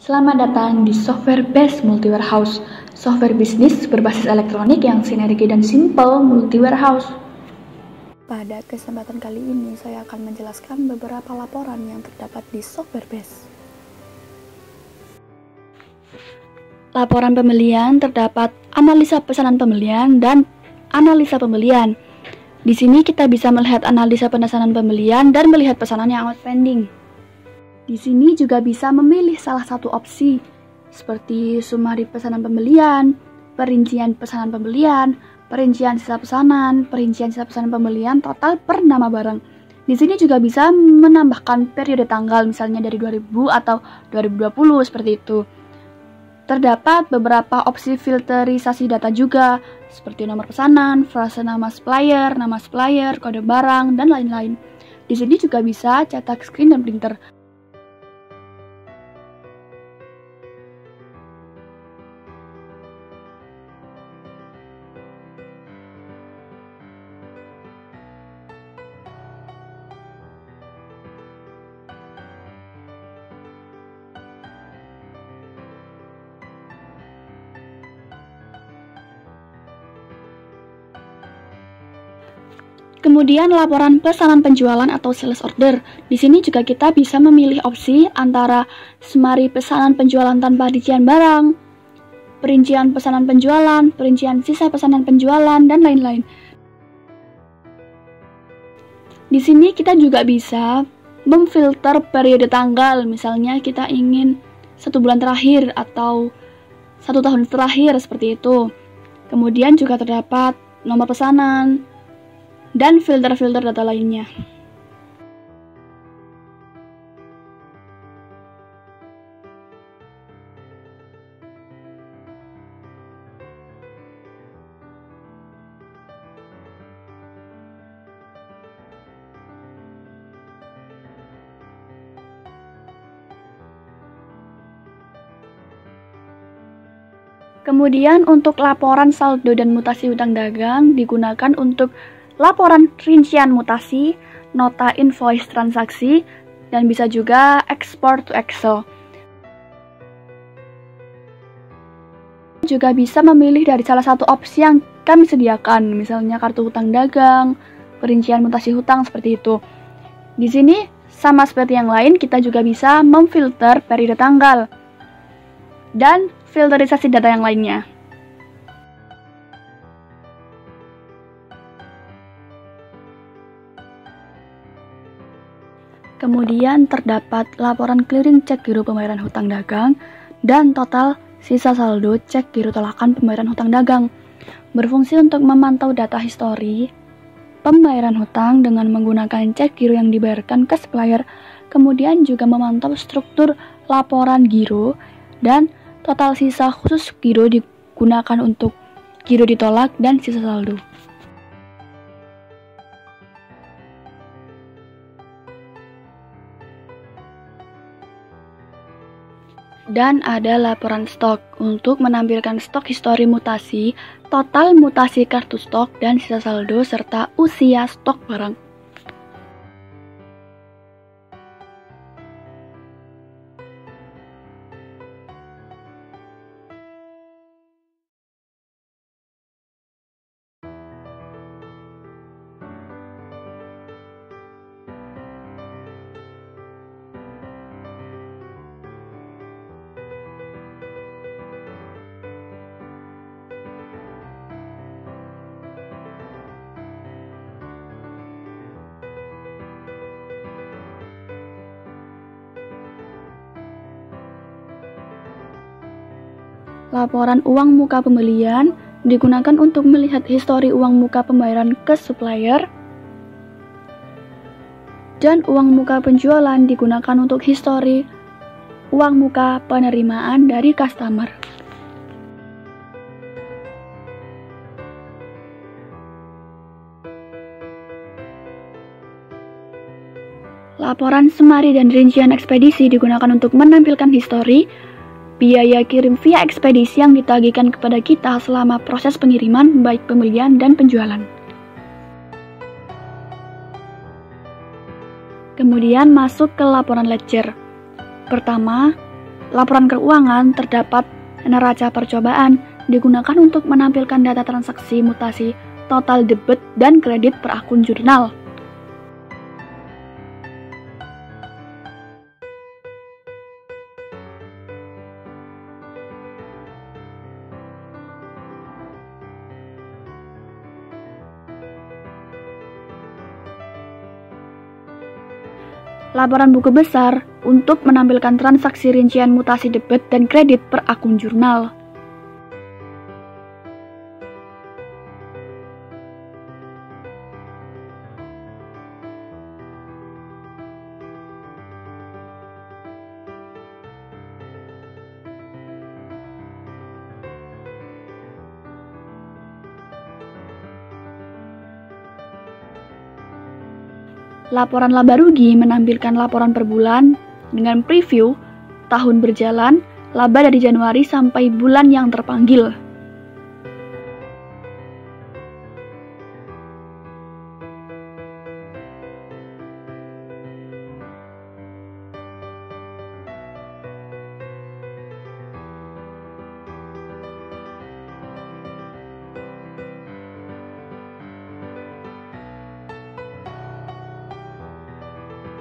Selamat datang di Software Based Multi Warehouse, software bisnis berbasis elektronik yang sinergi dan simple multi warehouse. Pada kesempatan kali ini, saya akan menjelaskan beberapa laporan yang terdapat di Software Based. Laporan pembelian terdapat analisa pesanan pembelian dan analisa pembelian. Di sini kita bisa melihat analisa pemesanan pembelian dan melihat pesanan yang outstanding. Di sini juga bisa memilih salah satu opsi, seperti sumari pesanan pembelian, perincian pesanan pembelian, perincian sisa pesanan pembelian total per nama barang. Di sini juga bisa menambahkan periode tanggal, misalnya dari 2000 atau 2020 seperti itu. Terdapat beberapa opsi filterisasi data juga, seperti nomor pesanan, frase nama supplier, kode barang, dan lain-lain. Di sini juga bisa cetak screen dan printer. Kemudian laporan pesanan penjualan atau sales order. Di sini juga kita bisa memilih opsi antara sumari pesanan penjualan tanpa rincian barang, perincian pesanan penjualan, perincian sisa pesanan penjualan, dan lain-lain. Di sini kita juga bisa memfilter periode tanggal, misalnya kita ingin 1 bulan terakhir atau 1 tahun terakhir seperti itu. Kemudian juga terdapat nomor pesanan dan filter-filter data lainnya. Kemudian untuk laporan saldo dan mutasi hutang dagang digunakan untuk laporan rincian mutasi, nota invoice transaksi, dan bisa juga export to Excel. Juga bisa memilih dari salah satu opsi yang kami sediakan, misalnya kartu hutang dagang, perincian mutasi hutang seperti itu. Di sini sama seperti yang lain, kita juga bisa memfilter periode tanggal dan filterisasi data yang lainnya. Kemudian terdapat laporan clearing cek giro pembayaran hutang dagang dan total sisa saldo cek giro tolakan pembayaran hutang dagang. Berfungsi untuk memantau data histori pembayaran hutang dengan menggunakan cek giro yang dibayarkan ke supplier, kemudian juga memantau struktur laporan giro dan total sisa khusus giro digunakan untuk giro ditolak dan sisa saldo. Dan ada laporan stok untuk menampilkan stok histori mutasi, total mutasi kartu stok, dan sisa saldo serta usia stok barang. Laporan uang muka pembelian digunakan untuk melihat histori uang muka pembayaran ke supplier, dan uang muka penjualan digunakan untuk histori uang muka penerimaan dari customer. Laporan sumari dan rincian ekspedisi digunakan untuk menampilkan histori biaya kirim via ekspedisi yang ditagihkan kepada kita selama proses pengiriman, baik pembelian dan penjualan. Kemudian masuk ke laporan ledger. Pertama, Laporan keuangan terdapat neraca percobaan digunakan untuk menampilkan data transaksi mutasi total debit dan kredit per akun jurnal. Laporan buku besar untuk menampilkan transaksi rincian mutasi debit dan kredit per akun jurnal. Laporan laba rugi menampilkan laporan per bulan dengan preview tahun berjalan, laba dari Januari sampai bulan yang terpanggil.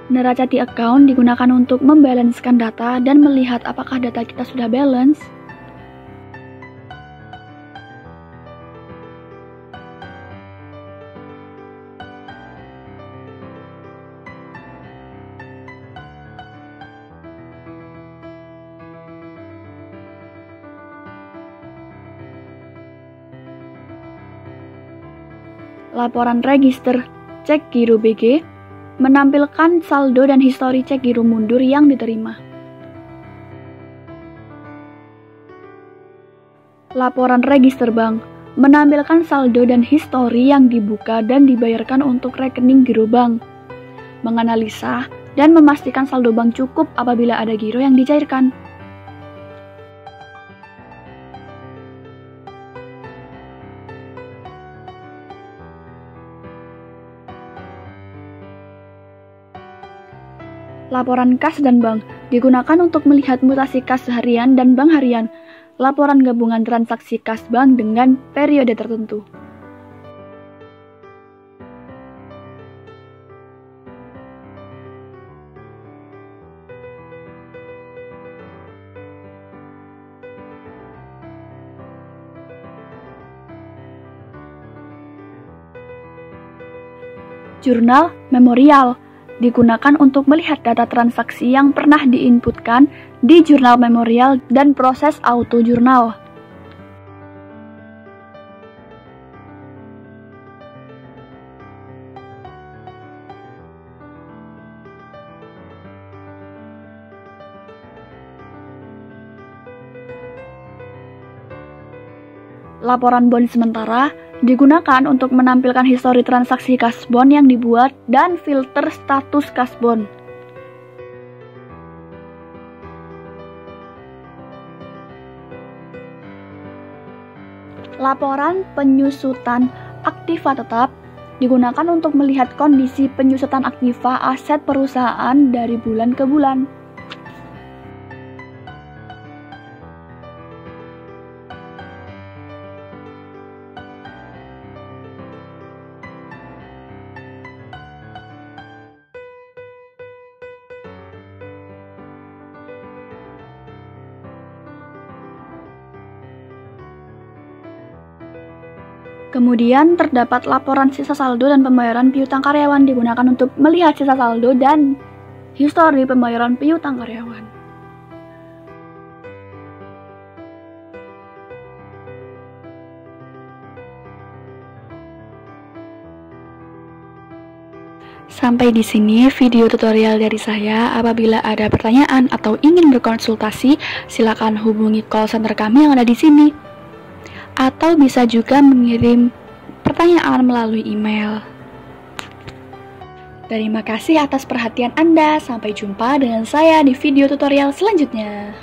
Neraca di account digunakan untuk membalancekan data dan melihat apakah data kita sudah balance. Laporan register cek giro BG menampilkan saldo dan histori cek giro mundur yang diterima. Laporan register bank menampilkan saldo dan histori yang dibuka dan dibayarkan untuk rekening giro bank. Menganalisa dan memastikan saldo bank cukup apabila ada giro yang dicairkan. Laporan kas dan bank digunakan untuk melihat mutasi kas harian dan bank harian, laporan gabungan transaksi kas bank dengan periode tertentu. Jurnal memorial digunakan untuk melihat data transaksi yang pernah diinputkan di jurnal memorial dan proses auto jurnal. Laporan bond sementara digunakan untuk menampilkan histori transaksi kas bond yang dibuat dan filter status kas bond. Laporan penyusutan aktiva tetap digunakan untuk melihat kondisi penyusutan aktiva aset perusahaan dari bulan ke bulan. Kemudian terdapat laporan sisa saldo dan pembayaran piutang karyawan digunakan untuk melihat sisa saldo dan histori pembayaran piutang karyawan. Sampai di sini video tutorial dari saya. Apabila ada pertanyaan atau ingin berkonsultasi, silakan hubungi call center kami yang ada di sini. Atau bisa juga mengirim pertanyaan melalui email. Terima kasih atas perhatian Anda. Sampai jumpa dengan saya di video tutorial selanjutnya.